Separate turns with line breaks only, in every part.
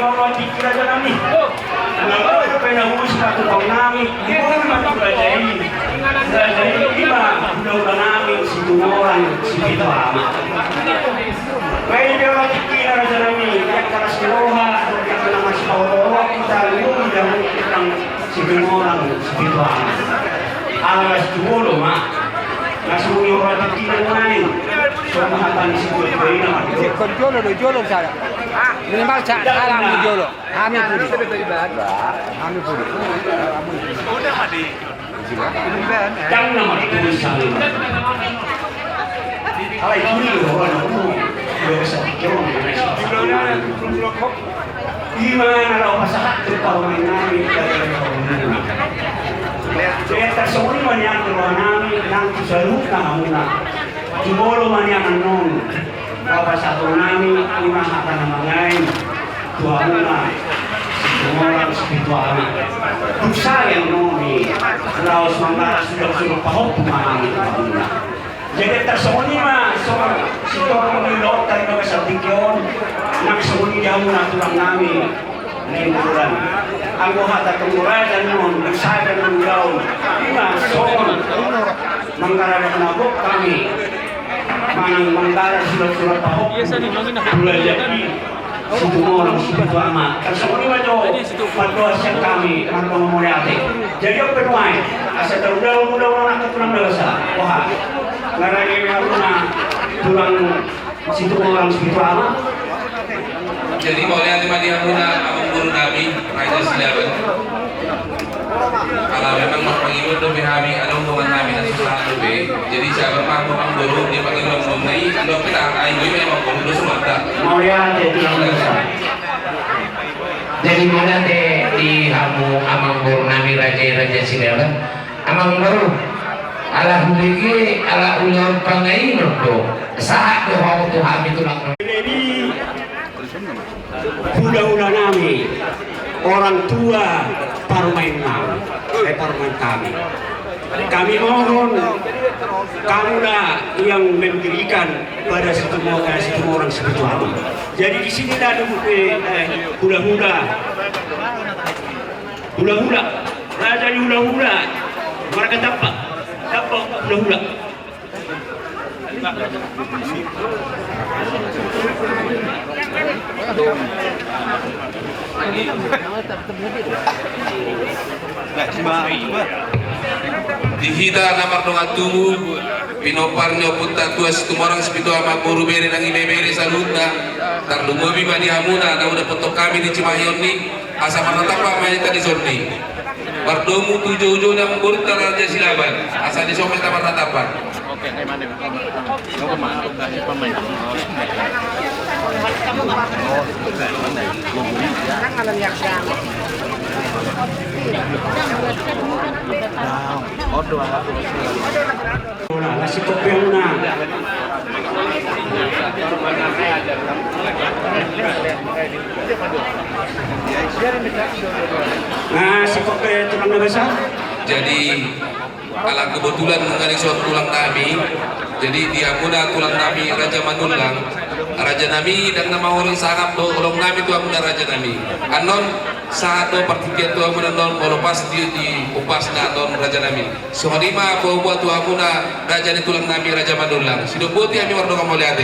orang pikiran kami. Nggak pernah urus satu tahun kami. Ibu mati belajar lima udah kami situ orang situ lama. Baik dia orang pikiran kami. Yang keras roha, yang kena masih Allah kita lu yang tentang situ orang situ lama. Alas dulu mak. Langsung orang pikiran lain. Semua hatan situ ini nama.
Jolo sana. Minimal alam jolo. Kami pudi. Kami pudi.
Udah mati.
Jangan nama tulisan. Kalau ini orang itu biasa pikiran. Gimana kalau masalah tertawa nami Kita semua manian tuan nami nang selalu kamuna. Jumolo manian non. Kalau satu nami lima akan namangain tuanuna. Orang spiritual. Dosa yang noni. Kalau semangat sudah pahok kemana tuanuna. Jadi tersembunyi mah soal situ orang milot dari bahasa Tikion nak sembunyi jauh natural nami lemburan. Aku hata kemurai dan non besar dan menjauh. Lima soal menggarap nabok kami. Manang menggarap surat-surat pahok. Mulai jadi situ orang situ amat. Tersembunyi mah jauh. Madrasah kami tanpa memoriati. Jadi apa penuai? Asal mudah orang keturunan dosa. Wah. Karena ini karena tulang situ orang spiritual.
Jadi boleh ada madiamuna abang guru kami Raja Silaban. Kalau memang mau panggilan do kami ada hubungan kami dan susah lebih. Jadi siapa mampu abang guru dia panggil mengenai kalau kita ayo ini memang guru do semua.
Mau lihat dia tulang dosa.
Jadi mana di hamu abang guru kami Raja Silaban. Abang guru alhamdulillah ala ulun pangai nodo saat doa Tuhan itu lang.
Jadi udah nami orang tua parmain kami. Kami mohon kamulah yang memberikan pada semua orang spiritual. Jadi di sini ada hula-hula, raja hula-hula, mereka dapat hula-hula.
Dihita namar dong atumu pinoparnyo punta tua situmorang sepitu ama guru beri nang imeberi salutna tarlungobi mani hamuna na udah foto kami di Cimahion ni asa manatapa main tadi sorni Bardomu tujuh-tujuh yang murid Raja Silaban asal di somel tamar tatapan. Oke, kayak mana? Kau kemana? Kasih pemain.
Kasih kopi na. Nah, si kopi tulang nabasa.
Jadi ala kebetulan mengenai suatu tulang nami, jadi dia muda tulang nami Raja Manulang, Raja Nami dan nama orang sangat do orang nami tu amun Raja Nami. Anon saat do pertikian tu amun anon kalau pas di upas na anon Raja Nami. Soalima buat tu amun Raja ni tulang nami Raja Manulang. Sido putih kami wardo kamu lihat.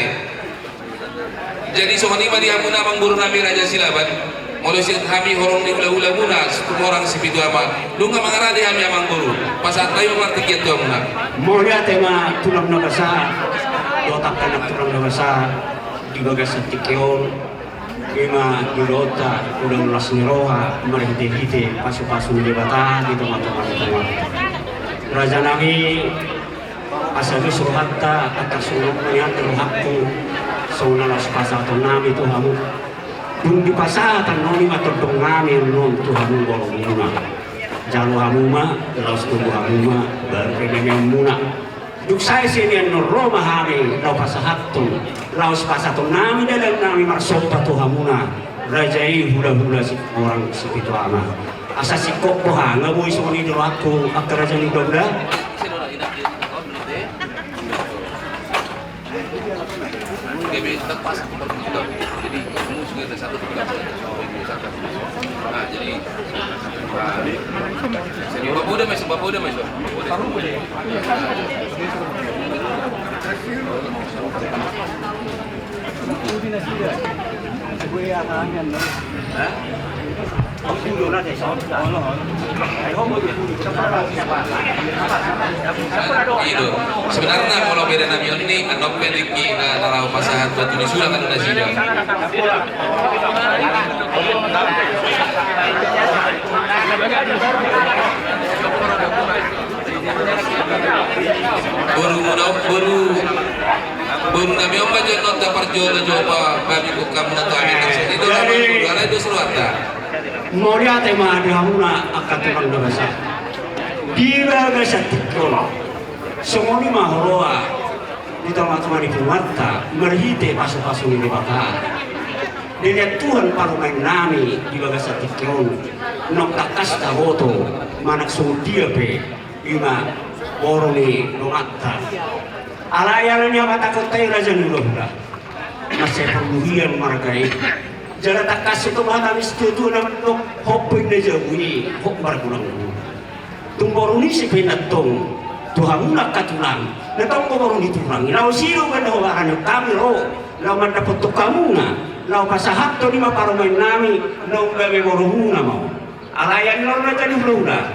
Jadi soalima dia amun amang guru nami Raja Silaban. Mulai si kami orang di ula-ula muna, semua orang si pitu ama. Lu nggak mengarah di kami amang guru. Pasat tayo martikian tu amuna.
Mau lihat tema tulang nabasa, otak kanak tulang nabasa di bagas tikion, lima dilota, udah nulas niroha, merhite-hite, pasu-pasu di bata, gitu macam-macam. Raja Nami asal suruh hatta atas suruh melihat terhakku, saunalas pasatan Nami itu kamu. Dung di pasatan noni matodong ngamin non Tuhan bolong muna jalo hamuma laus tubuh hamuma berkedemeng muna duk saya sini non Roma hari lau pasahatun laus pasatun nami dalam nami marsopa Tuhan muna rajai hula-hula si orang segitu ama asa si kok boha ngaboy soni dulu aku raja ni domda
satu nah jadi bapak udah masuk itu sebenarnya kalau beda nabi ini anok pendiki na narau pasahan tuh tulis sudah kan udah sidang baru nabi om baca nota perjuangan coba kami bukan menatami itu karena itu seluarga
Moria tema ada huna akan tukang dosa. Bila gasa tikul, semua ni mahroa di teman-teman di Pumarta merhite pasu-pasu ini bakal. Dilihat Tuhan paruman nami di bagasa tikul, nok takas tahoto manak sudia pe ima boroni nomatta. Alayannya mata kotai raja nulohda, masih perluhian margai. Jala takas itu mana mistutu naman no hopin na jabuni hop bargulang tumboruni si pinatong tuhamuna katulang natong boruni tulang lau siro kan hawakan kami ro lau man dapat tukamuna lau pasahap to di maparumain nami lau gawe borumuna mau alayan lau na jadi bluna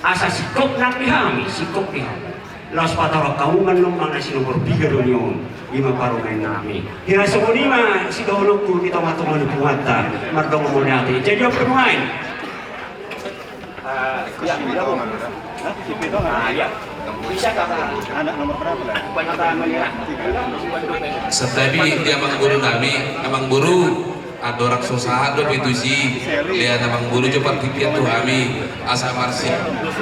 asa sikop nang dihami sikop dihami lau sepatara kauman nung mga sinumor biga donyon lima parumain nami. Hira semunima si dahuluku kita matungan di Pumarta mardong memuliati. Jadi apa bermain? Bisa anak nomor berapa lah?
Setapi dia amang guru nami, amang guru adorak sosahat do itu si lihat amang guru cepat tipian tuh kami asa marsi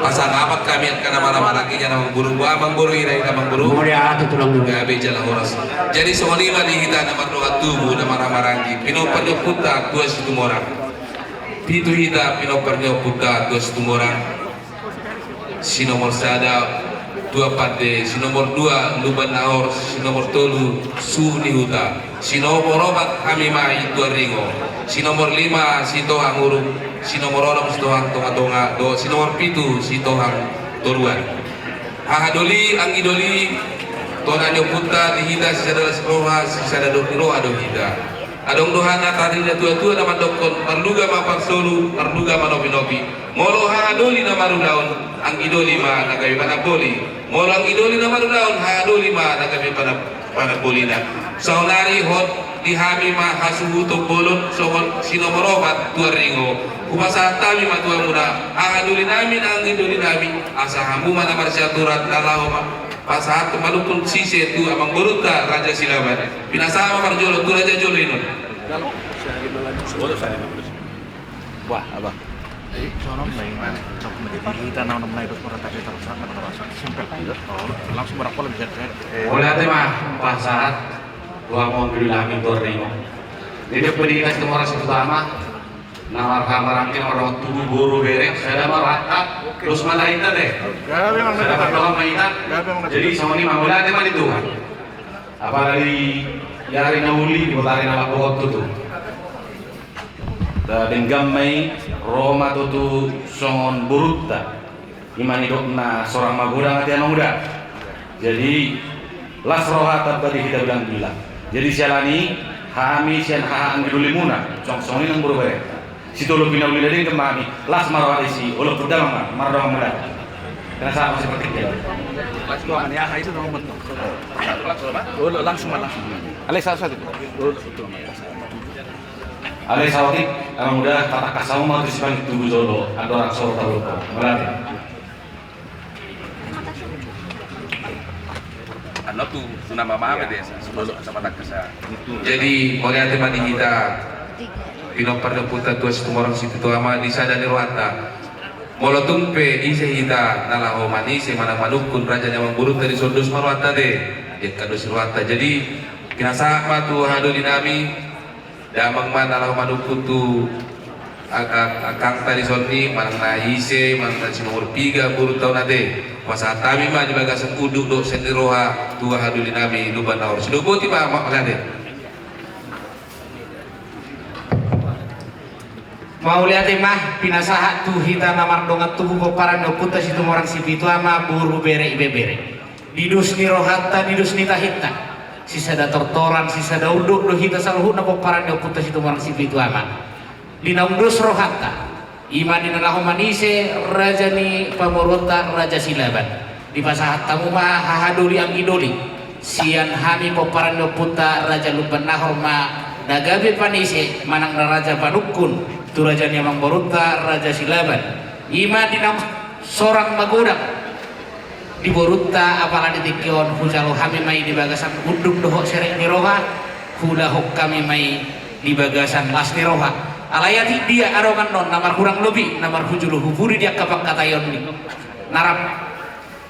asa rapat kami karena marah-marah kinya amang guru ini amang guru
Memuliati tulang
nggak beja lah oras jadi soalnya mani kita nama doa tubuh nama marah-marah ki pinoparnya puta dua situ orang pitu kita pinoparnya puta dua situ orang si nomor sada dua pade, si nomor dua luban naor, si nomor tolu suni huta, si nomor obat kami mai dua ringo, si nomor lima si tohang urung, si nomor orang si tohang tonga do, si nomor pitu si tohang toruan. Ahadoli angidoli tona nyoputa dihita si sadala sekolah si sadado kiro ado hita. Adong dohana tadinya tua-tua nama dokon marluga mapak solu marluga manopi-nopi molo hadoli nama rudaun ang idoli ma nagawi panapoli molo ang idoli nama rudaun hadoli ma nagawi panapoli na saunari hot dihami ma hasuhu topolon sohon sinomorobat tua ringo upasa tami ma tua muda hadoli nami ang idoli nami asa hamu ma namar syaturat nalaho ma pasahat kemalukun sise tu amang beruta raja silaban binasama marjolo tu raja jolo ini
wah abang sono main kita nama itu meratapi terus simpel langsung berapa lebih
oleh tema pasahat dua mau bilang itu ringo jadi pendidikan semua orang utama nawar kamar angin orang tubuh guru berek saya merata terus mana itu deh saya berdoa mainan jadi sama ini mamula teman itu apalagi yari nauli di botari nama pohon tuh dan gamai Roma tuh songon burutta imani dokna seorang magura ngati anak muda jadi las roha tadi kita bilang jadi sialani hami sian haang didulimuna song ini nang buru berek si tolo bina uli dari kemami las marwah isi ulo perdalam marwah muda karena sama seperti itu
langsung ya itu nomor langsung Alex satu
Alex sawati orang muda kata kasau mau terus bang tunggu dulu ada orang solo tahu berarti
anak tuh nama apa deh sama tak kesal jadi oleh teman kita pinopar puta tua situ orang situ tua ama di sada ni ruata molo tumpe ise hita nalaho manise mana manukun raja nyamang burut dari sondus marwata deh ya kadus ruata jadi kinasa apa tuh hado dinami damang mana nalaho manukun tuh akang tadi sondi manang na ise manang si nomor 3 burut tahun ade masa tami mah di bagasan uduk do sendiroha tuh hado dinami luban naur sidobo tiba mak deh
mau lihat mah pinasahat tuh hita namar dongat tubuh peparan dokuta situ orang si pitu ama buru bere ibe bere didus ni rohatta didus ni tahitna sisa da tortoran sisa da uduk do hita saluhu na peparan dokuta situ orang si pitu ama dinaundus rohatta iman dinalahu manise raja ni pamorota raja silaban di pasahat tamu mah hahaduli ang idoli sian hami peparan dokuta raja luban nahor ma nagabe panise manang na raja panukun tu raja Niamang Boruta raja Silaban ima dinam sorang magodak di Boruta apalah di Tikion hujalo kami mai di bagasan unduk dohok serek ni roha hudahok kami mai di bagasan las ni roha alayati dia arongan non namar kurang lebih namar hujulu huburi dia kapak katayon ni narap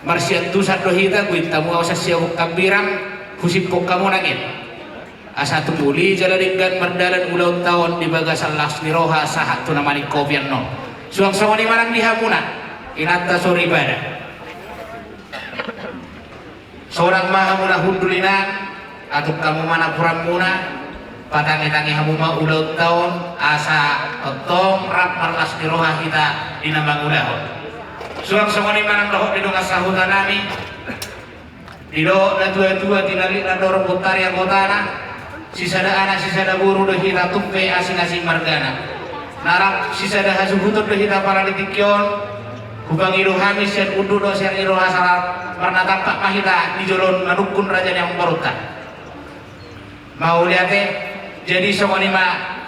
marsian tusan dohita kuintamu awasas siawuk kambirang husipok kamu nangin asa tumuli jalaringgan merdalan ulau tahun di bagasan lasni roha sahat tu namani kopian no suang songoni manang dihamuna inata sori bada seorang mahamuna hundulina atau kamu mana puram muna patangi-tangi hamuma ulau tahun asa otong rap marlasni roha kita dinambang ulau suang songoni manang dohok di dongas sahutan nami dido na tua-tua tinali na dorong putari yang kotana sisada anak sisada buru doh hita tumpe asin-asin margana narap sisada hasuhutut doh hita para litikyon hubang iru hamis yan undu doh sian iru hasalat warna tampak mahita di jolon manukun raja yang baruta mau liate jadi songonima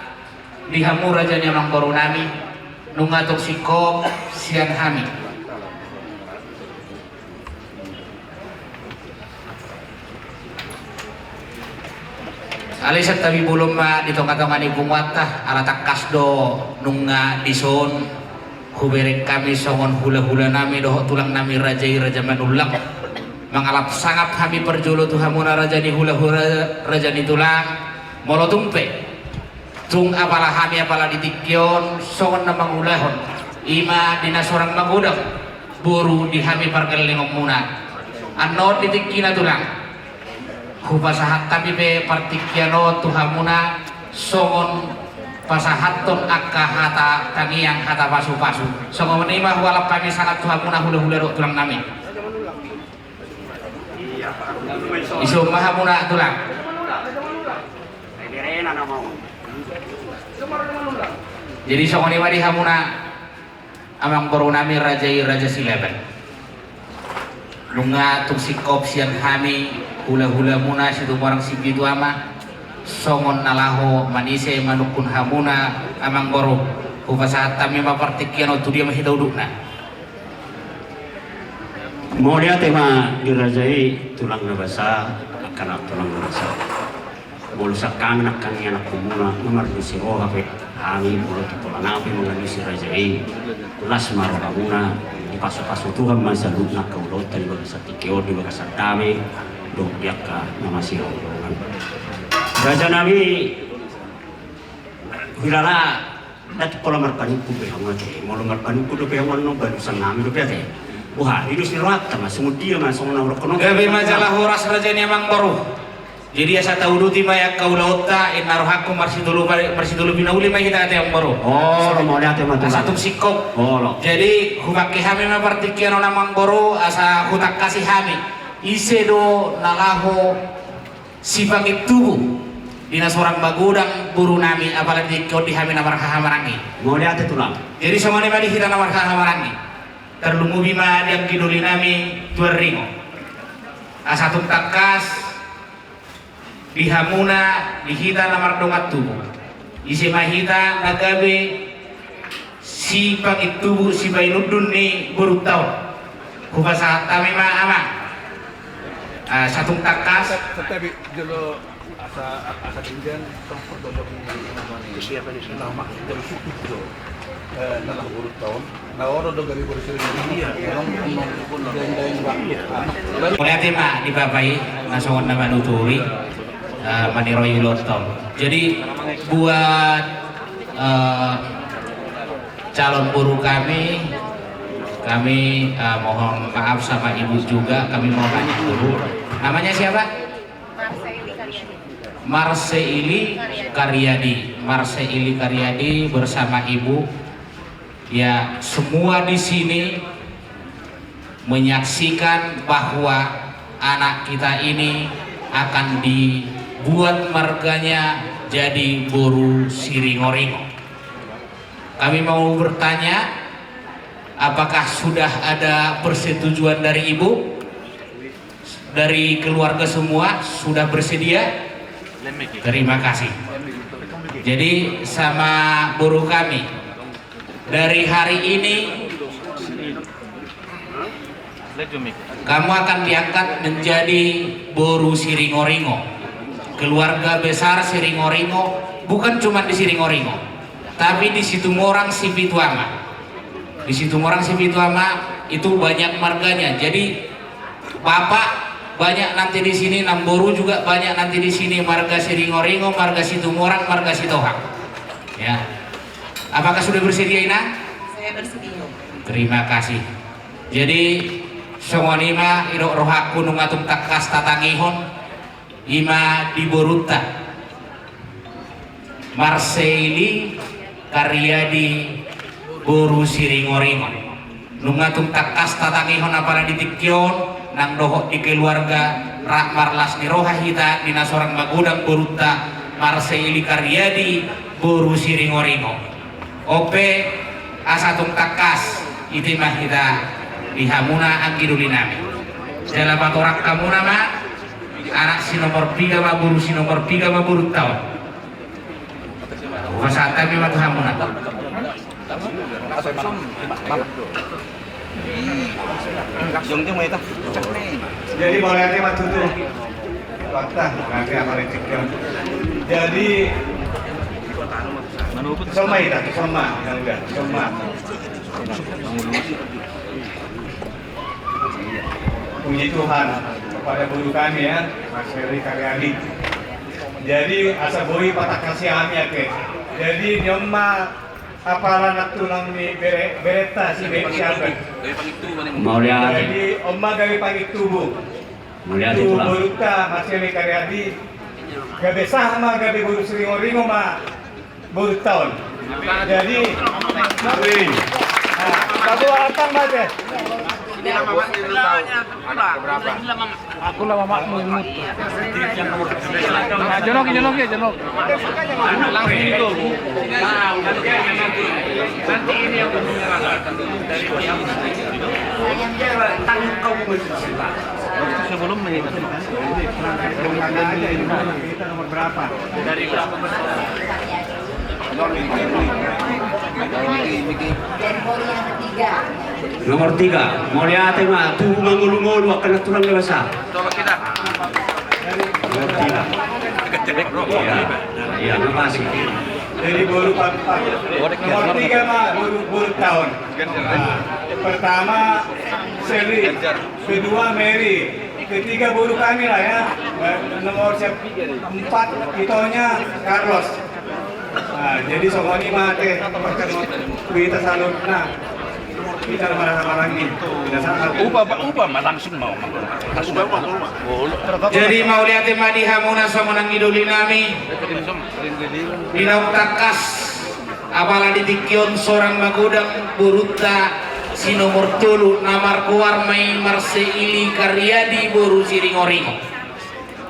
dihamu raja yang baru nami nungatuk sikop sian hami alisat tapi belum ma di tongkat-tongkat ibu muatah ala takas do nunga dison huberek kami songon hula-hula nami doh tulang nami raja manulang mangalap sangat kami perjolo tuhamuna raja ni hula-hula raja ni tulang molo tumpe tung apalah kami apalah ditikyon songon namang ulahon ima dina sorang magudang buru di kami pargelingong muna anot ditikina tulang hupasahat kami be partikiano tuhamuna songon pasahaton akka hata tangiang hata pasu-pasu songon menima walap kami sangat tuhamuna hula-hula do tulang nami iso mahamuna tulang jadi songon ima dihamuna amang baru nami raja Silaban nunga tung sikop siang kami hula-hula muna situ orang sipitu ama songon nalaho manise manukun hamuna amang goro upasahat kami mapartikian otu dia mahita udukna
mau lihat tema dirajai tulang nabasa akan tulang nabasa bolusak kami nak kami anak kumuna nomor di siro hape kami bolu tulang napi menganisi rajai tulas maro kamuna di pasu-pasu Tuhan masa lukna kaulot di bagasan tikeo di bagasan kami dong biaka nama siro raja nami hilala dati pola marpaniku be hamate molo marpaniku do be hamano baru sanami do be wah hidup ni rata mas semudia mas sona rokono
gabe majalah horas raja ni amang baru jadi asa tauduti mayak kaulauta inarohaku marsidulu binauli may kita ate ang baru
oh mau lihat tema tuh
satu sikop
oh
jadi humaki kami mapartikian namang baru asa hutak kasih kami ise do nalaho sipangit tubuh dina seorang bagudang buru nami apalagi kau dihami namar hahamarangi
mau lihat itu lah
jadi semua ni badi kita namar hahamarangi terlungu bima diam kiduli nami tueringo asatum takas dihamuna dihita namar dongat tubuh isi mahita nagabe sipangit tubuh si bainudun ni buru tahun kupasahat kami ama satu takas
tetapi jelo asa kemudian tempat dodok ini siapa di sana mak dari suku itu dalam urut tahun nah orang do gari bersih ini orang pun dan waktu
boleh tema dibapai nasongon nama nuturi maniroy lotong jadi buat calon buruh kami mohon maaf sama ibu juga kami mau tanya dulu namanya siapa? Marseili Karyadi. Marseili Karyadi bersama ibu. Ya, semua di sini menyaksikan bahwa anak kita ini akan dibuat marganya jadi Boru Siringoringo. Kami mau bertanya, apakah sudah ada persetujuan dari ibu? Dari keluarga semua sudah bersedia? Terima kasih. Jadi sama Boru kami, dari hari ini kamu akan diangkat menjadi Boru Siringoringo. Keluarga besar Siringoringo, bukan cuma di Siringoringo, tapi di Situmorang Sipituama. Di Situmorang Sipituama itu banyak marganya. Jadi Bapak banyak nanti di sini, Namboru juga banyak nanti di sini, marga Siringoringo, marga Situmorang, marga Sitohang. Ya. Apakah sudah bersedia, Ina?
Saya bersedia.
Terima kasih. Jadi songonima irok rohaku nungatum takas tatangihon ima di Boruta Marseili Karyadi Boru Siringoringo nungatum takas tatangihon apara ditikyon nang dohok di keluarga Rahmar Lasni Roha hita dina sorang magudang Boruta Marseili Karyadi Boru Siringoringo ope asatung takas itimah kita dihamuna anggidulinami dalam atorak kamu nama anak si nomor 3 ma Boru si nomor 3 ma Boru tahun pasata memang hamuna
Jadi boleh nanti Mas Tutu fakta nanti apa retiknya. Jadi Soma itu Soma yang udah Soma. Puji Tuhan kepada guru kami ya Mas Heri Karyadi. Jadi asa boi patah kasih kami ya ke. Jadi nyoma apalah nak tulang ni bereta si siapa?
Mau lihat
Jadi omma dari pagi tubuh.
mau lihat
Tu
tulang
Boruta Mas Heri Karyadi. Gabe sama gabe Boru Siringoringo ma Boru tahun. Jadi satu atang baca.
Aku lah mamakmu imut. Nah, jenok ya, jenok. Langsung itu.
Nanti ini yang menyerahkan dari yang tanggung kamu bersebelah.
Sebelum menit.
Belum ada aja ini kita nomor berapa? Dari berapa besar?
Dan Boru yang ketiga.
nomor 3 mau lihat mah tuh mangulu-ngulu akan tulang dewasa
Coba kita.
nomor 3 ya makasih
Jadi Boru 44. Nomor 3 mah Boru tahun. Pertama Seri, kedua Mary, ketiga Boru kami lah ya. Nomor 4 itonya Carlos. Nah, jadi sokoni mah teh kita salut nah kita marah-marah gitu tidak salah
Ubah mah langsung mau.
jadi mau lihat tema di hamuna somonang idulinami dinauk takas apalagi dikion seorang magudang Boruta si nomor 3 namar kuar main Marseili Karyadi Boru Siringoringo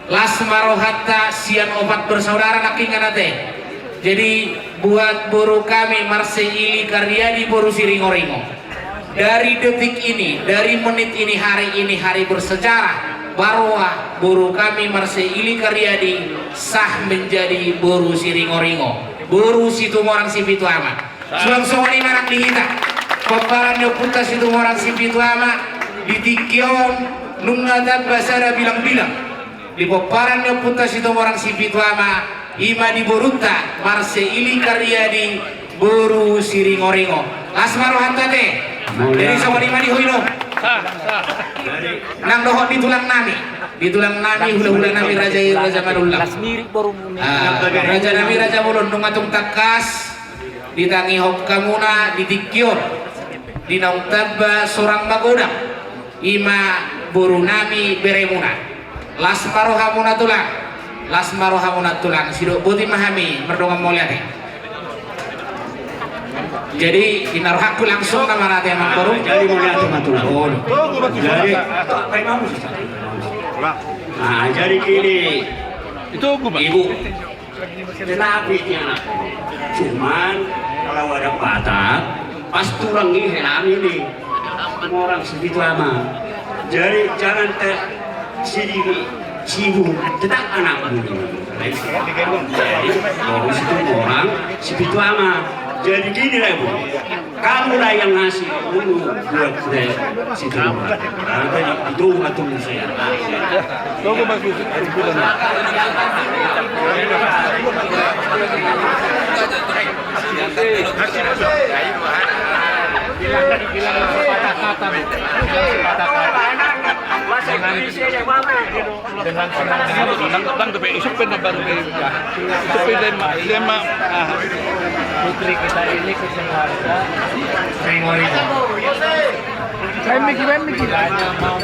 las marohata sian obat bersaudara nakingan nate. Jadi buat Boru kami Marseili Karyadi Boru Siringoringo dari detik ini, dari menit ini, hari bersejarah bahwa Boru kami Marseili Karyadi sah menjadi Boru Siringoringo Boru Situmorang Sipituama sulang songoni marang dihita paparan yopunta Situmorang Sipituama ditikyon nungadat basara bilang-bilang di paparan yopunta Situmorang Sipituama ima di Boruta Marseili Karyadi Boru Siringoringo asmaro hantate jadi sama lima di hoino nang dohok di tulang nami hula-hula nami Raja Manullah Raja nami Raja Mulun nungatung takas ditangi hok kamuna ditikyon dinaung tabba sorang magodang ima Boru nami beremuna lasmaro hamuna tulang lasmaro hamunat tulang sido buti mahami merdongam mulia teh. Jadi inaruhaku langsung nama nanti yang baru.
Jadi mulia tulang.
Oh,
Jadi apa yang kamu? Nah, jadi gini.
Itu gua, Pak.
Ibu, kenapa ini anak? Cuman kalau ada patah, pas tulang ini helang ini, orang segitu lama. Jadi jangan sibuk tentang anak dulu. Jadi harus itu orang segitu lama. Jadi gini lah Bu, kamu lah yang ngasih dulu buat situ. Nanti itu tunggu saya.
Tunggu bagus. Dengan isupin na baru isupin lima putri kita ini kesengaja Miki hanya mau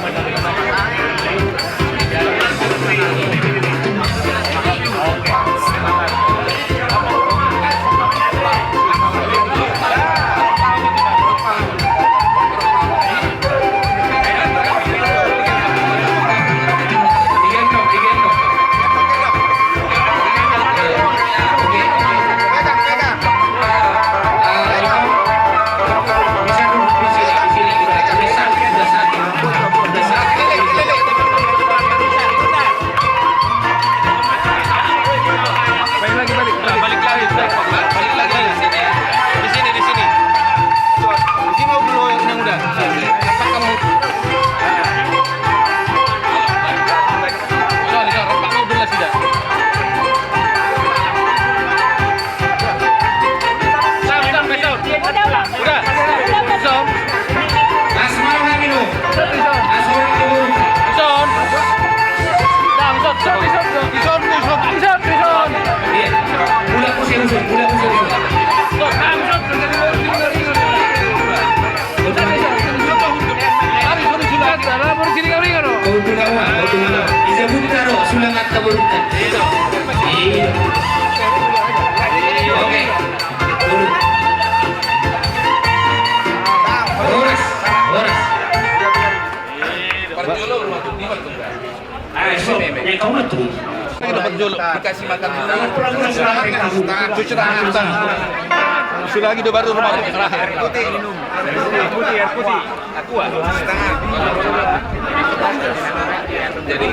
dikasih makan cuci tangan sudah lagi baru rumah terakhir air putih aku jadi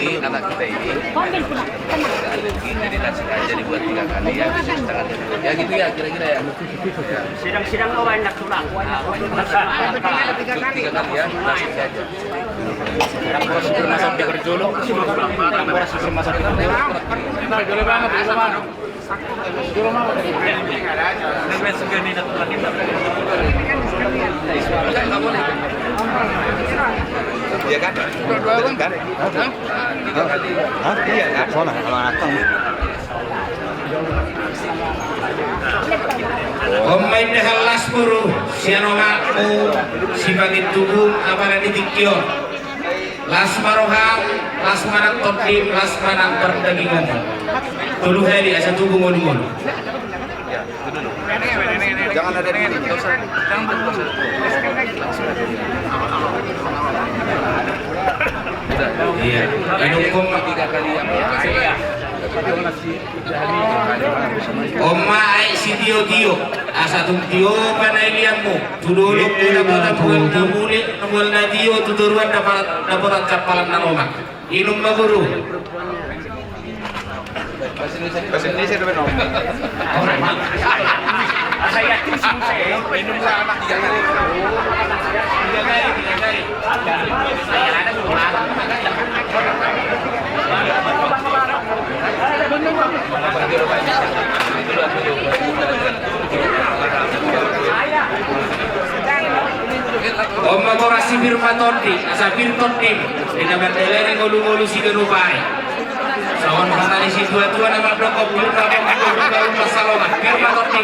ini anak kita ini alergi jadi nasi aja dibuat 3 kali ya bisa setengah ya gitu ya kira-kira ya
Sidang-sidang lo banyak tulang.
3 kali ya nasi aja
sampai berjolo berjolo banget
Iya kan? Dua kan? Hah? Iya kan? Soalnya kalau datang.
Pemain halas buru sianomaku sibagin tubuh apalagi dikio las maroham las manang totim las manang perdagingan tulu heli asa tubuh ngonu-ngonu
Jangan ada ini.
iya inukum
3 kali yang
Oma ay si Dio asa tung Dio panay liammu tudulok na buwan na muli nungwal na Dio tuturuan dapat ang kapalan ng Oma inum maguru
Bahasa Indonesia itu benar.
Saya tisu saya.
Minum lah anak 3 kali.
3 kali. Saya ada kurang. Om magorasi firma tondi, asa firtondi, dinaman delere ngolu-ngolu si genupai. Sawan patani si tua-tua nama blokop firma baru masalona. Firma tondi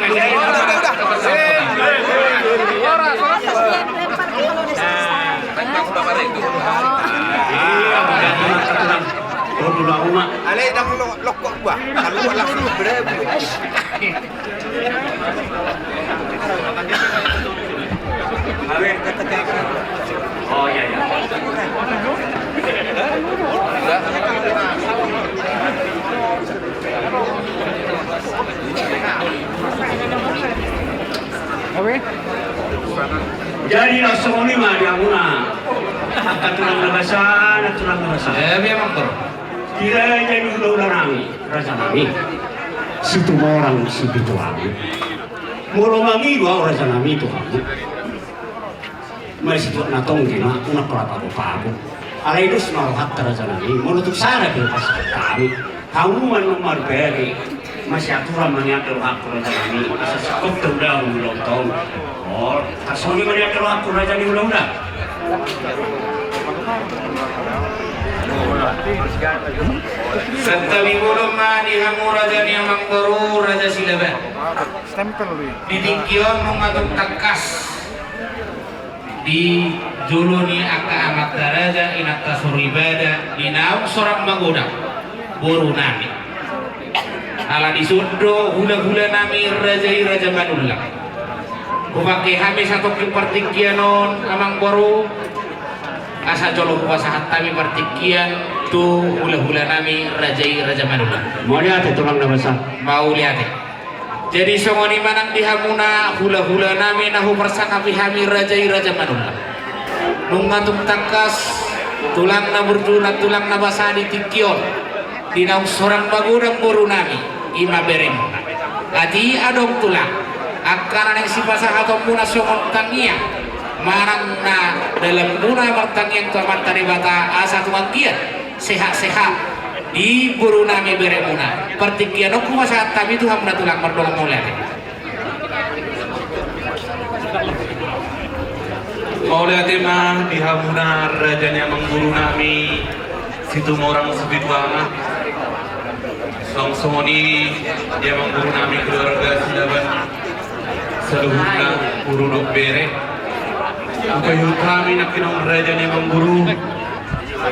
Rumah Oh iya iya. Jadi langsung lima dia muna. Akan tulang lebasan, tulang lebasan.
Memang bro.
Tidak jadi ulang nami, raja nami. Situ orang si bituangi. Mulu mami dua raja nami itu kamu. Masih tuh natong gina, una kelapa pagu. Ala itu semua hatta raja nami. Mulu tuh sana pas kami. Kamu nomor beri. Masih aturan mengatur hak raja nami. Asal sekop terudang ulang tahun. Oh, asal mengatur hak raja nami ulang-ulang.
Serta libulong di hamu raja ni amang baru raja silaban. Di tingkion mengatur takas. Di juluni aka amat raja inata suribada di nauk sorang magoda boru nami. Ala disudo hula-hula nami raja manullah. Kupake hami satu kipartikianon amang baru. Asa jolo puasa hatami partikian tu hula-hula nami raja manula.
Mau lihat tulang lebasan.
Mau lihat. Jadi songoni manang dihamuna hula-hula nami nahu persakapi hami raja manula. Nungatum tangkas tulang na berduna tulang na basani tikion. Dinau sorang bagudang boru nami ima beremuna. Adi adong tulang. Akana yang si pasah atau muna songon tangia. Marang na dalam muna martangiang tuaman taribata asa tuang kia sehat-sehat di buru nami beremuna pertikian aku masa kami itu hamna tulang merdolong mulai
mah di hamuna rajanya mengguru nami situ orang sebituana songsoni dia mengguru nami keluarga silaban seluruhnya urudok bere Upayu kami nak kinong raja ni mengguru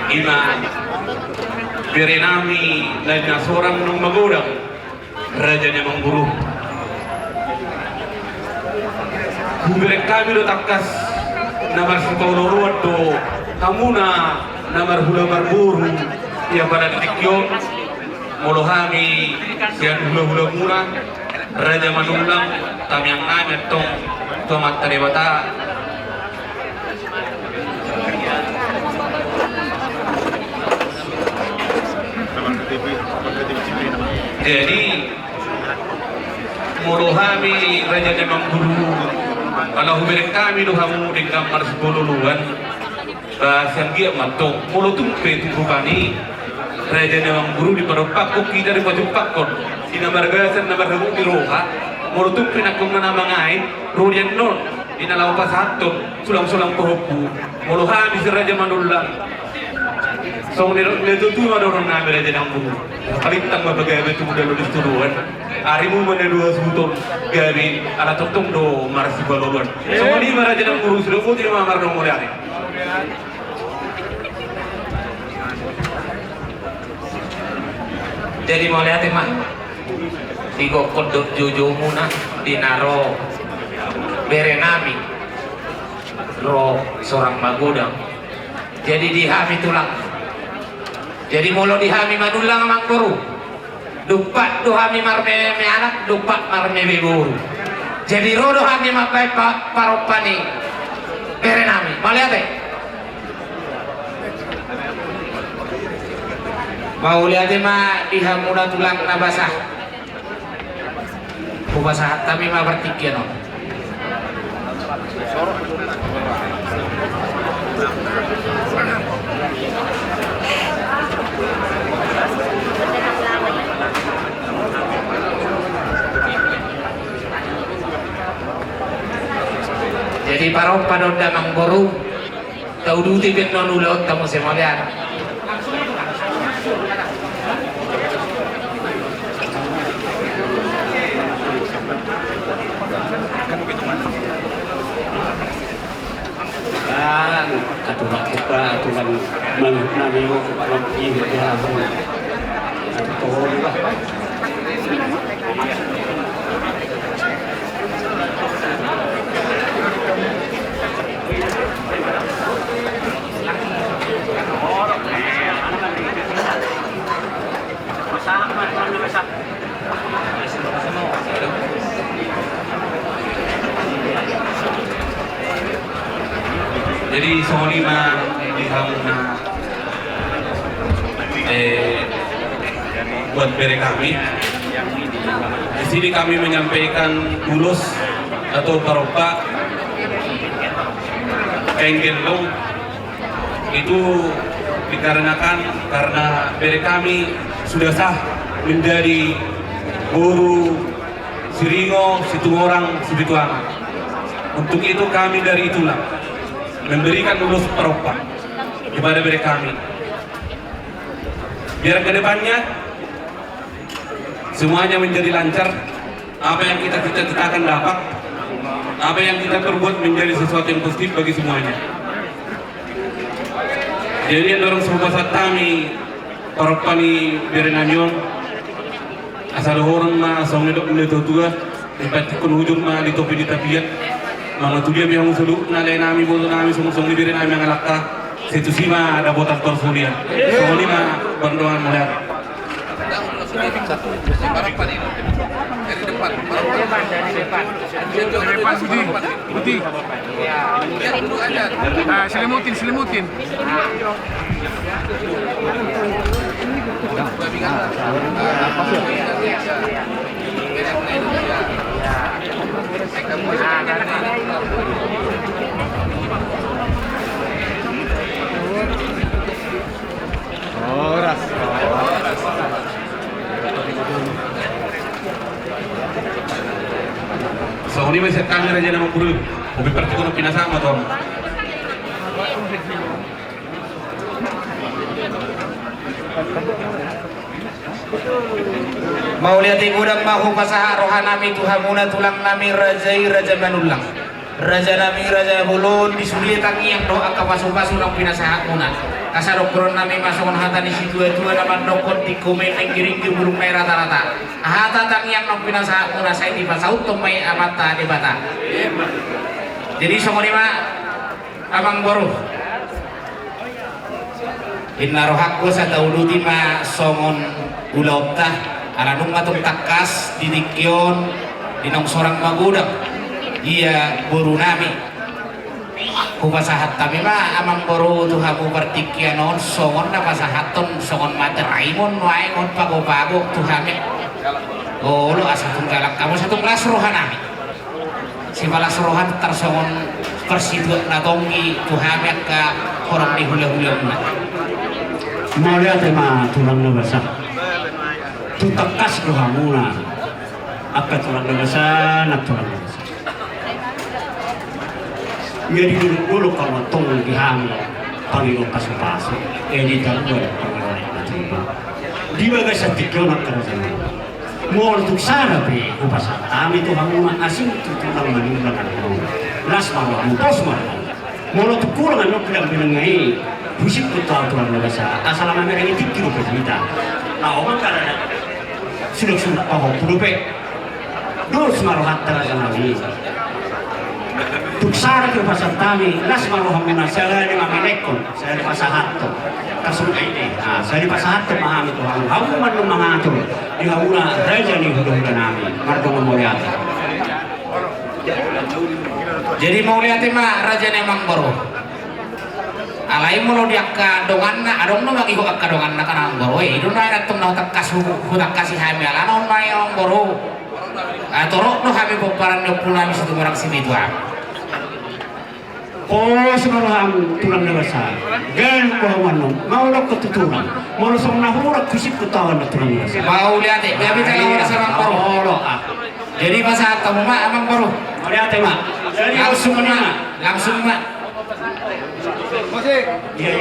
ima beri nami dan seorang nung magodang raja ni mengguru beri kami do takas namar sipauloruat do kamuna namar hula marburu yang pada ditikyo molohami sian hula-hula muna raja manulang kami yang nami tong tomat taribata. Jadi muruhami raja demang guru kalau hubungan kami dohamu di kamar sepuluhan bahasa dia matong mulu tumpe tukupani raja demang guru di peropak kuki dari baju pakon di nomor gasan nomor hamu di roha mulu tumpe nak kumana mangai rudian non di nalau pasatun sulang-sulang pohoku muruhami si raja manulang so nito tu ada orang nabi raja demang guru Kalitang mabagabe tu muda lulus turuan, arimu mana dua suton gabi ala totong do marasi balolon. Semua ni maraja dan guru sudah putih mamar dong mulai.
Jadi mau lihat mah tigo kodok jojo muna dinaro berenami ro seorang magodang. Jadi dihami tulang. Jadi mulu dihami manulang amang guru dupat dohami marme me anak dupat marme beburu jadi rodo hami makai paropani berenami mau lihat mau lihat mah dihamuna tulang nabasah kubasah tapi mah bertikian jadi parong padonda mangboru tau duti bet non ulot kamu semolian
aturan kita aturan mengenai kalau ini dia aturan
Jadi sonima di hamuna buat bere kami. Di sini kami menyampaikan ulus atau paropa Enggelong itu dikarenakan karena bere kami sudah sah menjadi guru Siringo Situmorang Sibituana. Untuk itu kami dari itulah memberikan ulus paropa kepada bere kami. Biar kedepannya semuanya menjadi lancar, apa yang kita cita-citakan dapat, apa yang kita perbuat menjadi sesuatu yang positif bagi semuanya. Jadi yang dorong sebuah saat kami paropani berenanyon asal orang ma song nedok nedo tua dipatikun hujung ma di topi di tapian mama tu dia biang sulu nalai nami bodo nami song di beren nami ngalakka situ sima ada botak torsulia song lima bandoan melihat
Parapan ini dari depan,
Putih.
lihat dulu aja.
Selimutin.
Babi kan.
So ini masih kamera aja nama guru, hobi pertikun pinasama tuh.
Mau lihat gudang mahu pasaha rohanami tuhamuna tulang nami rajai raja manulang raja nami raja bulun disuli tangi yang doa kapasu-pasu nang pinasahat muna kasarokron nami masukon hata di situ dua nama dokon di komen enggiring di burung merah rata-rata hata tangi yang nang pinasahat muna saya di pasaut tomai amata di bata. Jadi songonima amang boruh inna rohakku satauluti ma songon ulautah alanung matung takas didikyon dinong sorang magudang iya buru nami kupasahat kami ma amang boru tuhamu pertikyanon songon na pasahaton songon materaimon waingon pago-pago tuhami lo asatung galak kamu satu kelas rohan nami si balas rohan tersongon persidut natonggi tuhami ka orang di hula-hula
mau lihat tema tulang nabasa tu takas rohamuna akka tulang nabasa nak tulang nabasa jadi dulu kalau tong dihami pangilo kasu-pasu di dalam di bagai setikyo nak kerja mau untuk sana be upasa kami tu hamuna asing tu tulang manulang las malu tos malu mau untuk kurang anu bilang ngai busik itu aturan nabasa asal mereka ini tikir kita nah orang karena sudah tahu pulupe dulu semaruh hatta nabi tuksara ke pasar kami las maruh hamuna saya di mamelekon saya di pasar hatto kasur ini nah saya di pasar hatto paham itu hamu manu mengatur di hamuna raja ni hula-hula nami margo memoriat.
Jadi mau lihat ma raja nemang boru alai mulu dia ka donganna adong no bagi hok ka donganna kana boru itu na datum na takas hudak kasih hami ala non mai ong boru atorok no hami poparan no pula mi situ orang sini tua
oh semarang tulang nabasa gan ko manu mau lo ketuturan mau lo song nahura kusip kutawan tulang nabasa
mau lihat dia bicara orang sama boru jadi masa kamu ma amang boru
mau lihat ma jadi
langsung ma
iya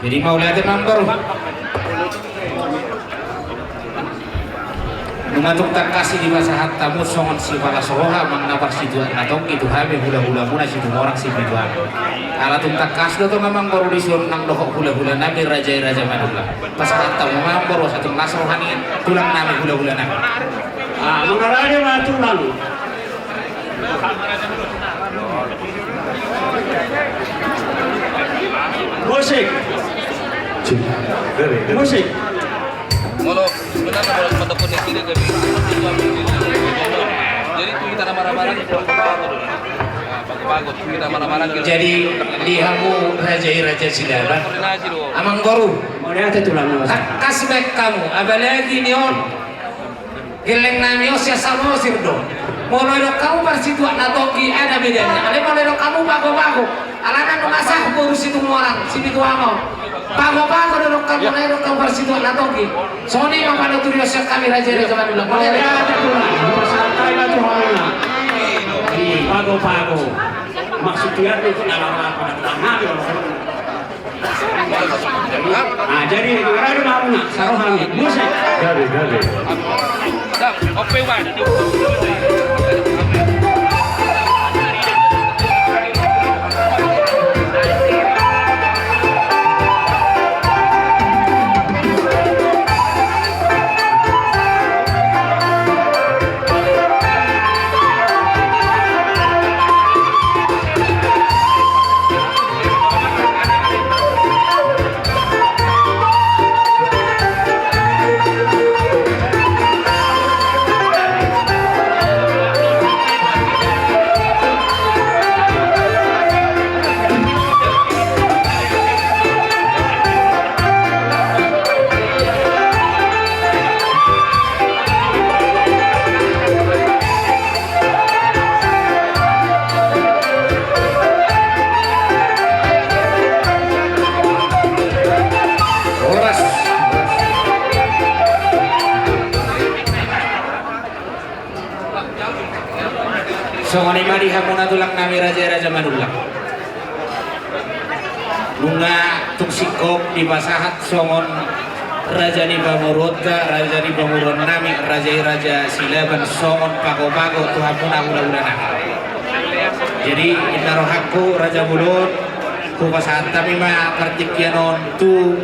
Jadi mau lihat member Numatuk tak kasih di masa hatamu songon si pala soroha mengnapar si tuan natong itu habe hula-hula muna si orang si tuan ala tung tak kas do memang baru disuruh nang dohok hula-hula nabi raja manula pas hatamu memang baru satu nasroh hani tulang nabi hula-hula nabi
mengarahnya matu lalu musik
Kalau benar kalau ataupun yang tidak kami jadi itu kita marah-marah itu bagus kita marah-marah
jadi dihamu raja sidaban amang baru
mau lihat itu lalu
kasbek kamu apalagi nion geleng nami osya samo sirdo mulai kamu bersituan natoki ada bedanya ale mulai kamu bago-bago alana nungasah urus itu orang sini tua mau bago-bago dong kamu bersituan natoki soni yang pada turio kami raja manula mulai
lihat itu lalu santai lah tuh orang bago-bago maksudnya itu nama jadi mengarahnya mau nak sarohami musik
Gade.
dah oke wan
songoni madi hamuna tulang nami raja manula bunga tuk sikop di pasahat songon raja ni pamurota raja ni pamuron nami raja silaban songon pago-pago tu hamuna hula-hulana jadi inarohakku raja bulut ku pasahat kami ma kartikyanon tu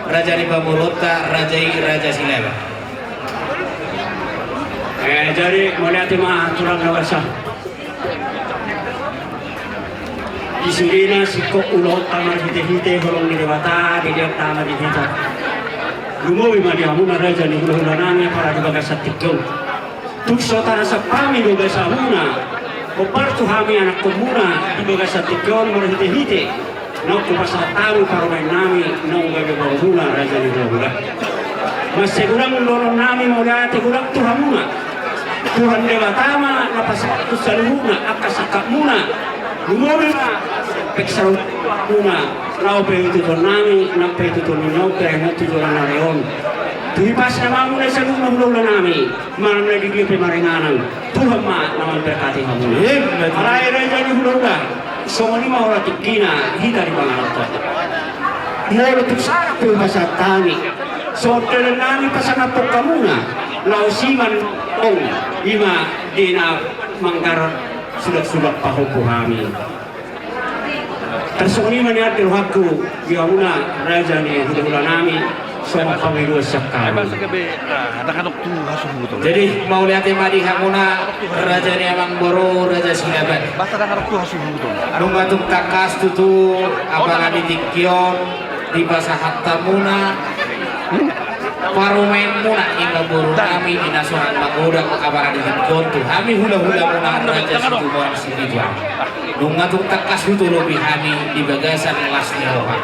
raja ni pamurota raja silaban
jadi mau lihat mah tulang nawasa di sini si kok ulot tamar hite horong di dewata di dia tamar di hita lumowi madi hamuna raja ni hula nami para di bagas satikong tuk sotana sapami di bagas hamuna kopartu hami anak komuna di bagas satikong mora hite no kupasa tahu para main nami no gaga hula raja ni hula mas segurang lorong nami mau lihat gulang tu hamuna Tuhan dewata ma napasatu saluhuna akasaka muna lumowi ma peksau muna lau pe itu nami nape itu nau pe itu nareon tui pas nama muna saluhuna hula nami malam lagi dia pe marenganan Tuhan ma nama berkati hamuna alai raja ni hula somoni ma ora tikina hita di bangarata mau letuk sapi bahasa tani sotel nami pasana pokamuna lau siman ong ima dina manggar sudah pahuku kami tersoni maniat dilhaku giamuna raja ni hula nami sama kami dua sekali
jadi mau lihat madi hamuna raja ni amang boro raja silaban nungatuk takas tutu apalagi tikyon di pasahat tamuna parumain muna hingga buru kami inasoran magoda kabar di kontu kami hula-hula muna raja situ orang situ nungatuk takas itu lebih hani di bagasan lasnya roha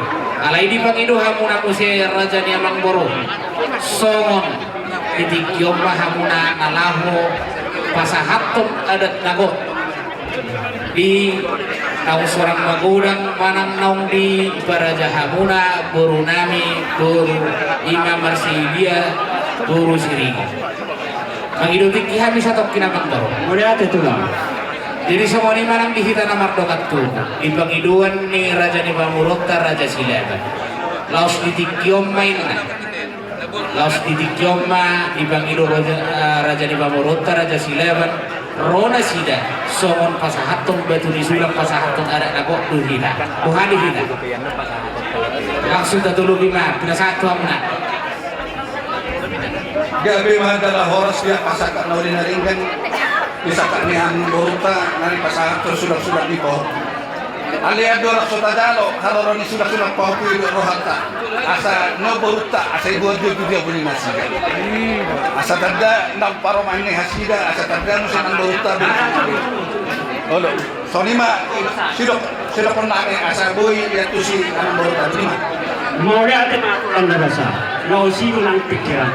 alai di pangido hamuna kusi raja ni amang boro songon ditikyo hamuna nalaho pasahaton adat nago di tahu seorang magudang manang naung di Baraja Hamuna buru nami buru Imam Marsidia buru Siringo mangidutik kami satu kinamang baru
melihat itu lah
jadi semua ini manang di hitana mardokat tu di pangiduan ni Raja ni Pamurota Raja Silaban laos ditikyom mainna laos ditikyom ma ibangido raja ni Bamorota raja Sileban rona sida songon pasahaton batu disulang pasahaton ada nagok duhina buhani hina langsung tatulu bima pinasatu amna
gabi mahadala horas dia pasaka nauli naringgan bisa kanihan Boruta nari pasahaton sudah di pohon aliado raksotadalo kalau ni sudah pohon itu rohata asa no Boruta asa ibu dia punya nasi asa tada nang paroman ni hasida asa tada no sanang Boruta olo sonima sudah pernah asa boy ya tu si anang Boruta lima
mau lihat anda rasa mau sih nang pikiran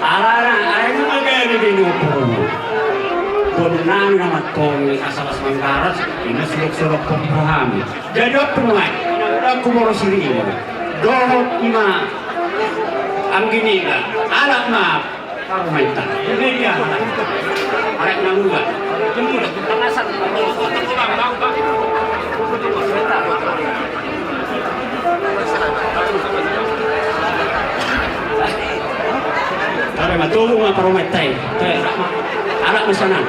alarang magari di Noporo Bonang nama Tony asal Manggaras ini suluk-suluk pemahami jadi apa mulai aku baru sini dohot ima anggini lah anak maaf kamu maintan jadi dia anak nangga jemput tangasan Kare matulong nga parumetay. Anak mo sana.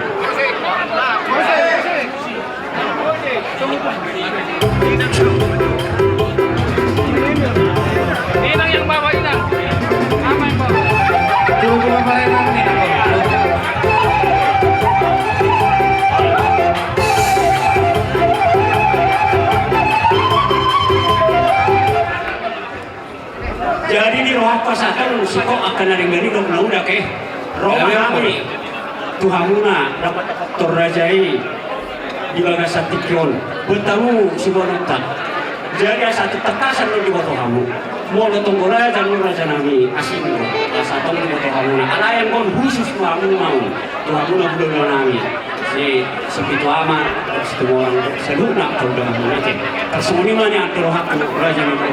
Inang yang bawa inang. Apa yang bawa?
Tunggu apa yang ini?
Jadi di roh pasatan siko akan ada ngani dong nauda ke roh kami Tuhamuna dapat terrajai di bagas satikyon bertamu si bonota jadi satu tekasan di bawah kamu mau datang raja dan raja nami asing satu di bawah kamu ada yang kon khusus kamu mau Tuhamuna belum nami si sepitu amat semua orang selunak sudah nanti tersembunyi mana roh raja nami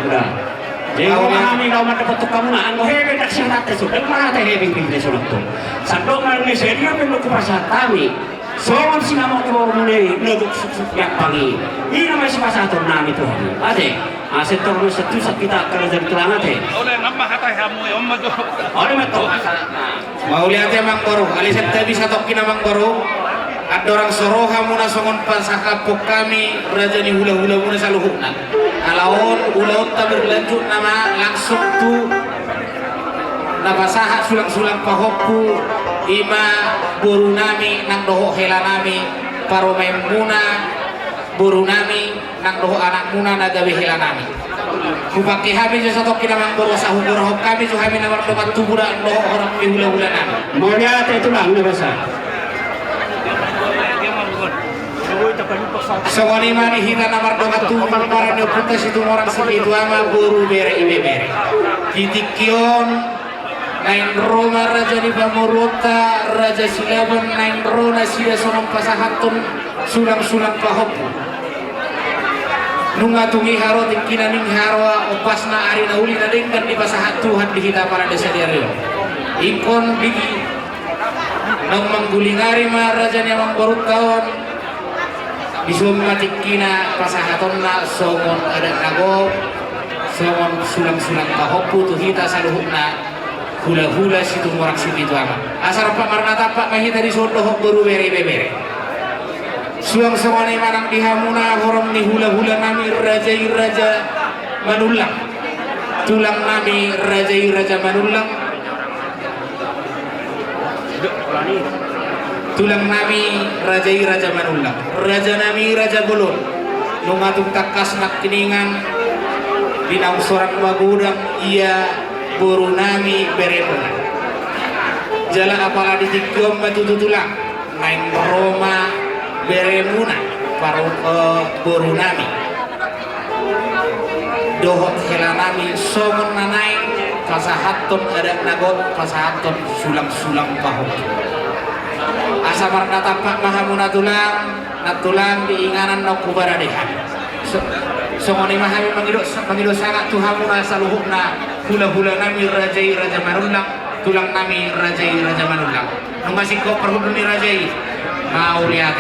jadi kami kalau dapat kamu nak anggo hebe tak sihat tu, dan mana teh hebe pilih surat tu. Satu orang ni sedia perlu kupasah kami. Soal si nama tu orang ni neguk yang pagi. Ini nama si pasah tu nama itu. Ade, aset tu satu kita kalau jadi kelangan teh.
oleh nama hatai hamu om maju
Orang betul.
Mau lihat emang baru, aliset tadi satu kina mang baru. Ada orang soroha muna songon pasakapok kami raja ni hula-hula muna saluhukna. Alaon ulaut tak berlanjut nama langsung tu napasaha sulang-sulang pahokku ima buru nami nang doho hela nami paromem muna buru nami nang doho anak muna nagawe hela nami kupaki kami satu kina mang baru sahu burahok kami su kami namar dokat tubura doho orang di hula-hula nami
Mau lihat itu lah ni rasa.
Sewani mani hita namar dokat tubura para neoputas itu orang segitu ama buru bere ibe bere titikyon nain Roma raja di Bamorota raja Silaban nain Rona sida sonong pasahatun sulang-sulang pahopku nunga tungi haro tingkina ning haro opasna ari nauli na denggan di pasahat Tuhan di kita para desa diario ikon bigi nang manggulingari ma raja ni Bamorot kawan disumma tingkina pasahaton na songon ada nago songon sulang-sulang pahopku tu hita saluhukna hula-hula situ morak situ ama asar pak marnata pak mahita di sodo hok baru bere-bere suang semani manang dihamuna horom ni hula-hula nami raja manulang tulang nami raja manulang tulang nami raja manulang raja nami raja bolon nungatung takas nak kiningan binang sorang magudang iya buru nami beremuna jala apala ditikyom matututulang main Roma beremuna paru buru nami dohot hela nami songon nanai pasahaton ada nagot pasahaton sulang-sulang pahok asamar natapak mahamuna tulang diinganan nokubara dehan songoni mahami mangido sangat tuhamuna saluhukna hula-hula nami raja manulang tulang nami raja manulang nung masih kok perhubungan raja mau lihat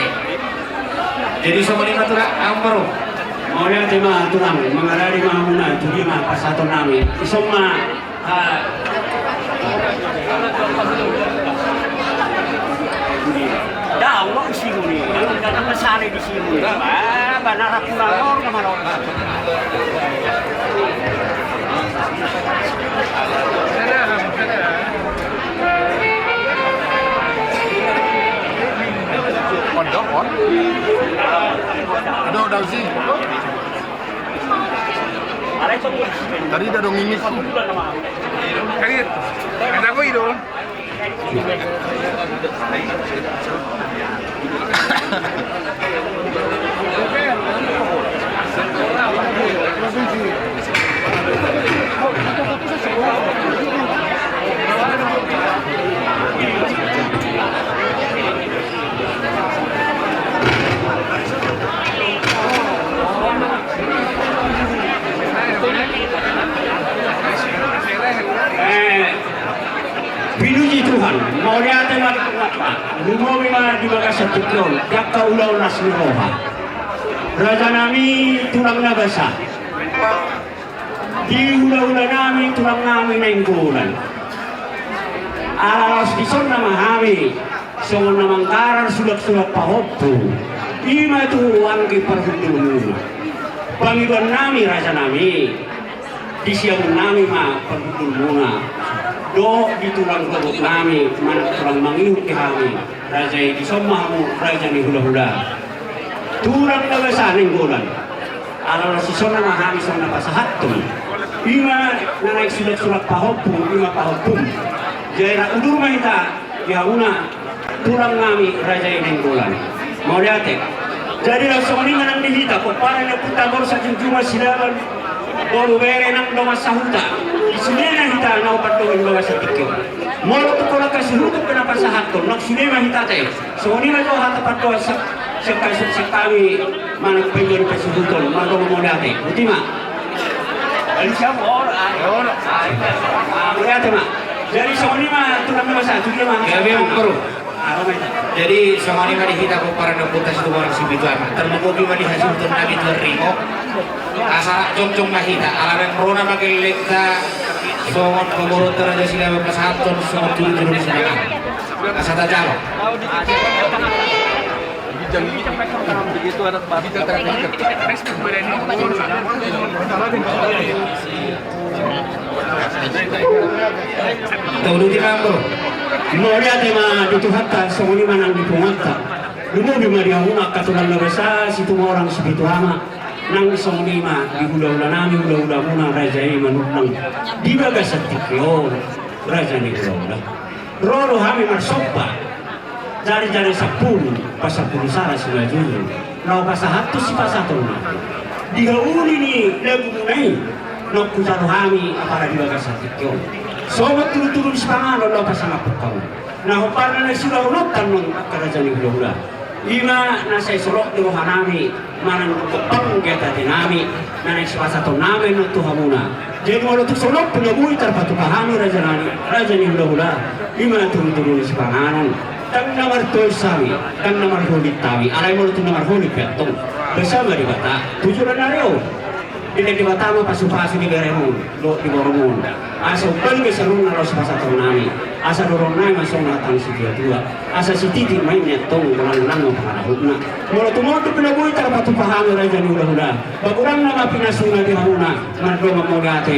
jadi songoni tulang ambaru
mau lihat tema tulang mengalami mamuna itu dia mah pas satu nami semua dah Allah di sini yang kadang kesana di sini benar pulang orang kemana
Pondok on. Aduh, udah sih. Tadi udah dong ini. Kaget. Kata aku itu.
Pinuji Tuhan, mau lihat tema apa? Lumau memang di bagas setikron, tiap kaulau nasmiroha. Raja nami tulang nabasa. Di ula-ula nami tulang nami nenggulan. Alas di son nama kami, songon namang karar sulak-sulak pahoppu. Ima tu angki perhutulmu. Panggilan nami raja nami, di siang nami ma perhutulmu. Do di tulang robot nami, mana tulang mangiut ke kami. Raja di somamu, raja ni hula-hula. Tulang nabasa nenggulan. Alas di son nama kami son napasahatun. Ima naik sulat-sulat pahoppu, ima pahoppu. Jaira udur mahita, ya una tulang nami raja nenggulan. Mau lihat jadi langsung ini nang dihita, kok parang napunta baru sa cuma silaban. Baru bere nang domas sahuta. Isune hita na upatuhin baga sa tikyo. Molo to kola kasi hutok kenapa sa hakon. Nak sine mahita te. So ni na to hata patwa sa kami manang pengyon pa sudutol. Mago mo dati. Buti ma. Ali siya mo ora. Berarti ma. Jadi so ni ma tulang na sa tulang ma.
Gabi mo karo. Jadi songoni mah dihita ko para napunta sa lugar si Bituan. Terlubugi mah dihasil untuk nabi tuarimo. Asal cong-cong mahita. Alam corona magilita. Songon pemurut teraja sila berpasatun. Songon tulu-tulu disana. Asal tajalo.
Begitu anak babi terterakhir.
Tahu di mana?
Mau lihat tema di Tuhatta, semua manang di Tuhatta. Lumu di Maria Una katulan nabasa situ orang segitu ama. Nang semua di hula-hula nami hula-hula muna raja manunang di bagas tikyo raja ni hula-hula. Roro kami marsopa. Jari-jari 10 pasapuluh sara sila dulu. Nau pasahato si pasato na. Dihauli ni lagu munay. Nau kujaro kami para di bagas tikyo. Sobat turun-turun sepangan lo pasang apakau. Nah parna na sila ulok tanong kerajaan hula-hula. Ima nasa isolok di rohanami manang kepang kita dinami nanay sipasato namin no tuhamuna. Jadi walau tu solok penyebui terpatu kahami raja ni hula-hula. Ima turun-turun sepangan. Tang namar toisami, tang namar hulit tawi. Alay mo tu namar hulit petong. Bersama di bata. Tujuan nareo. Hindi di bata mo pasu-pasu di beremo lo di boromon. Asa upal ke sarung naros pasato nami. Asa dorong nai masong natang si dia tua. Asa si titi main netong ulang-ulang ng pangarahot na. Mula tumoto pinabuhi tarapatu pahami raja ni hula-hula. Bagurang nama pinasuna di hamuna. Mardo mamogate.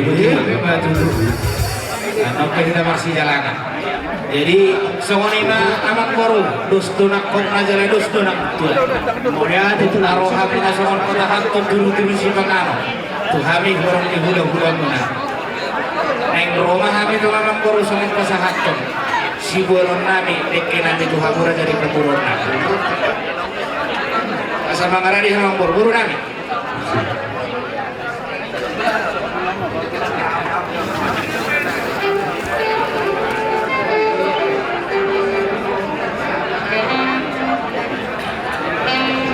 Oke kita masih jalanan. Jadi songonina amat baru dus tunak kok najala dus tunak tuan.
Moriat itu
Naro hapi na songon kota hatun dulu si pangano. Tu hami gorong di hula-hula muna. Neng rumah kami tu memang baru songon kota hatun. Si bulan nami dekke nanti tu hamura dari perburuan nami. Asal mangaradi memang berburu nami.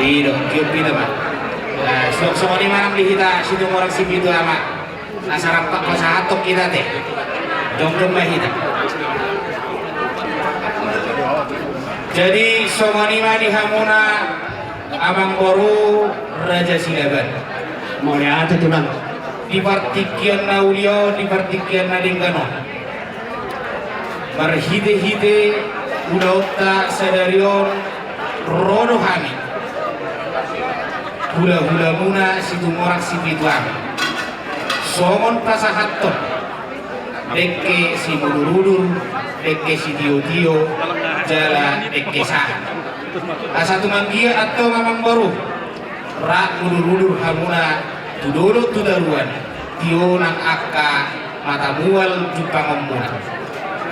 Tidak, kiopi nama. Semua di mana dihita situ orang sini itu ama. Asal apa pasahatok kita teh. Jom mahita. Jadi semua di mana di hamuna abang baru raja silaban.
mau lihat itu lang.
Di partikian na ulio, di partikian na linggano. Marhide-hide ulauta sadarion rodo hami. Hula-hula muna si tumorak si bituang. Songon pasahaton. Dekke si mulurudur, dekke si dio-dio, jala dekke sah. Asa tumanggia atau mamang baru. Rak mulurudur hamuna tudolo tudaruan. Tio nang akka mata mual jupang ombuna.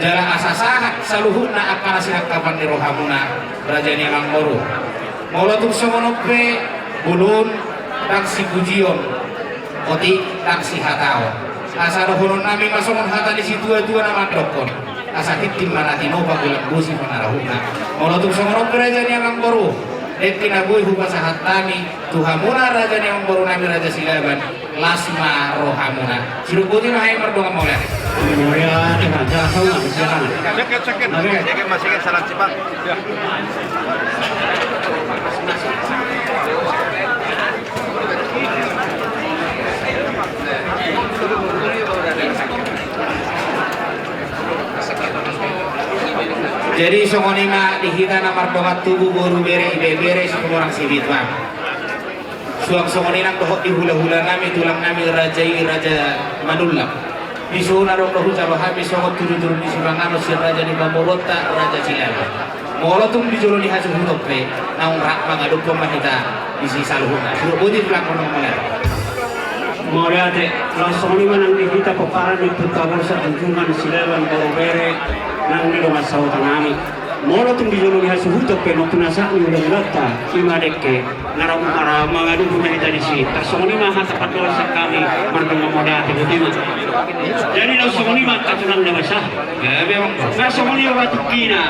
Jala asa sahat saluhut na akka nasinak kapan ni rohamuna. Raja ni mamang baru. Molotuk somonope bulun dan si pujion. Oti dan si hatao. Asa rohonon nami masongon hata di situ itu nama dokon. Asa titim manatino pagulang busi panarahuna. Molotuk somonope raja ni mamang baru. Dek nabuy hupasahat tami tuhamuna raja ni mamang baru nami raja silaban. Lasma rohamuna. Siruputi mahai merdonga maulana.
Mau lihat itu raja kau nggak bisa kan?
Sakit masih kan salah cepat.
Jadi songonima dihita namar dongat tubuh boru bere ibe bere orang sibit bang. Suang songoninang dohok di hula-hula nami tulang nami raja Manullah. Di suuna dong dohu calo habis songot turun-turun di Subangano si raja di Bamorota raja Cilala. Molotung di jolo di hasil hutope naung rak mangaduk pemahita di si saluhuna. Suruh budi tulang konong malar.
Mau lihat langsung ini mana nih kita peparan di pertawar setunjungan silaban baru bere nang di rumah sautan kami. Molo tung di jolo lihat suhuto peno penasa ni udah mulata ima dekke ngaram mangadu punya kita di sini. Langsung ini mah tepat doa kami merdeka moda itu timah. Jadi langsung ini mah katulang na basah. Ya memang. Langsung ini waktu kina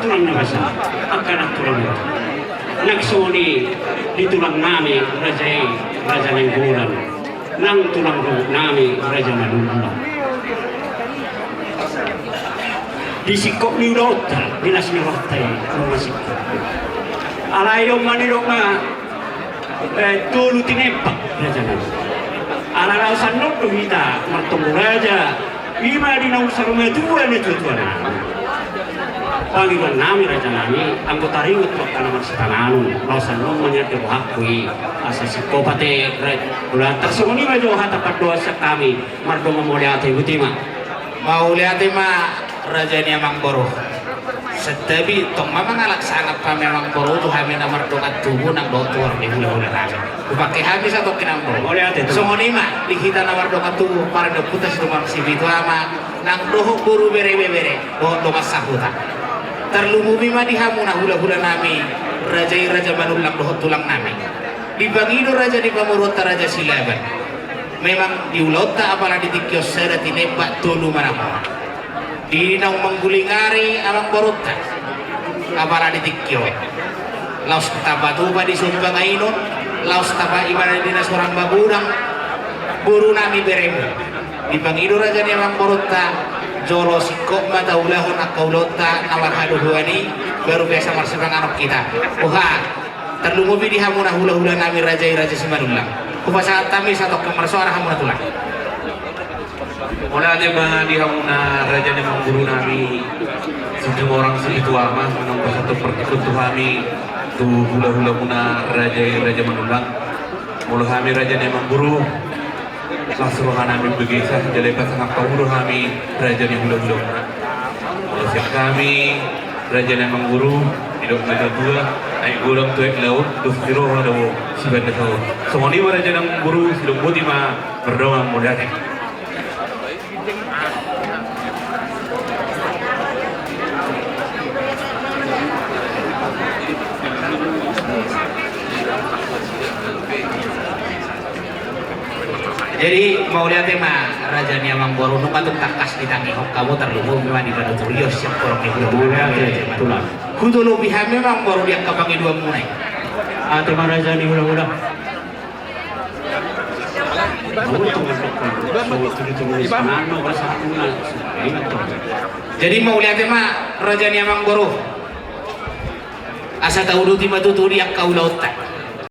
tulang na basah. Akan tulang. Nagsoni di tulang nami raja Nenggolan nang tulang nami raja Manullah di sikok ni Rota bilas ni Rota rumah sikok alayong manilong na tulu tinepak raja Manullah alalasan nung tumita martong raja ima di nang sarumay tuwa ni tutuan Panggilan nami raja nami anggota ringut waktu nama setananu lausan nung menyerti rohakui asa sikopate ulah tersebuni maju hata doa kami mardonga moliate butima
Mau lihat ma raja ni amang boro. Setabi tong mamang alak sangat pa memang boro tu kami namar dongat tubuh nang doktor di hula-hula kami. Kupakai habis atau kinang boro. Songoni ma dikita namar dongat tubuh para deputas domar sibitu ama nang dohok buru bere-bere dohok dongat sahuta. Terlumumi ma dihamuna hula-hula nami raja Manullah dohok tulang nami. Dibangido raja di Pamurota raja Silaban. Memang diulota apalah ditikyo sera tinebak tulu manama. Di nang menggulingari amang borota apalah ditikyo. Laos tabatuba di Sumbang Ainon, laos taba ibadah dinas orang babudang buru nami beremu. Dibangido raja ni amang borota jolo sikok mata ulahon akaulota nawar haduhuani baru biasa marsipang anok kita. Oha terlumubi dihamuna hula-hula nami raja Simanullah. Kupasa kami satu kamar suara hamuna tulang.
Mulai ada mga dihamuna raja ni guru nami semua orang segitu ama menang satu pertikut tu kami tu hula-hula muna raja Manullah. Mulai kami raja ni guru langsung kami begisah jadi pasang apa guru kami raja ni hula-hula muna. Mulai siap kami raja ni guru hidup mereka dua naik gulang tuek laut terus kiro ada si benda tahu semua ni raja ni guru silung budi ma berdoa mudah.
Jadi mau lihat ma raja ni amang boro nu patung takas ditangi hok kamu terlumur memang di pada turios siap korok di hula tulang. Kudu lebih memang baru dia kapangi dua mulai.
Atau raja ni hula-hula.
Jadi mau lihat ma raja ni amang boro asa tahu tu tiba tu dia kau lautan.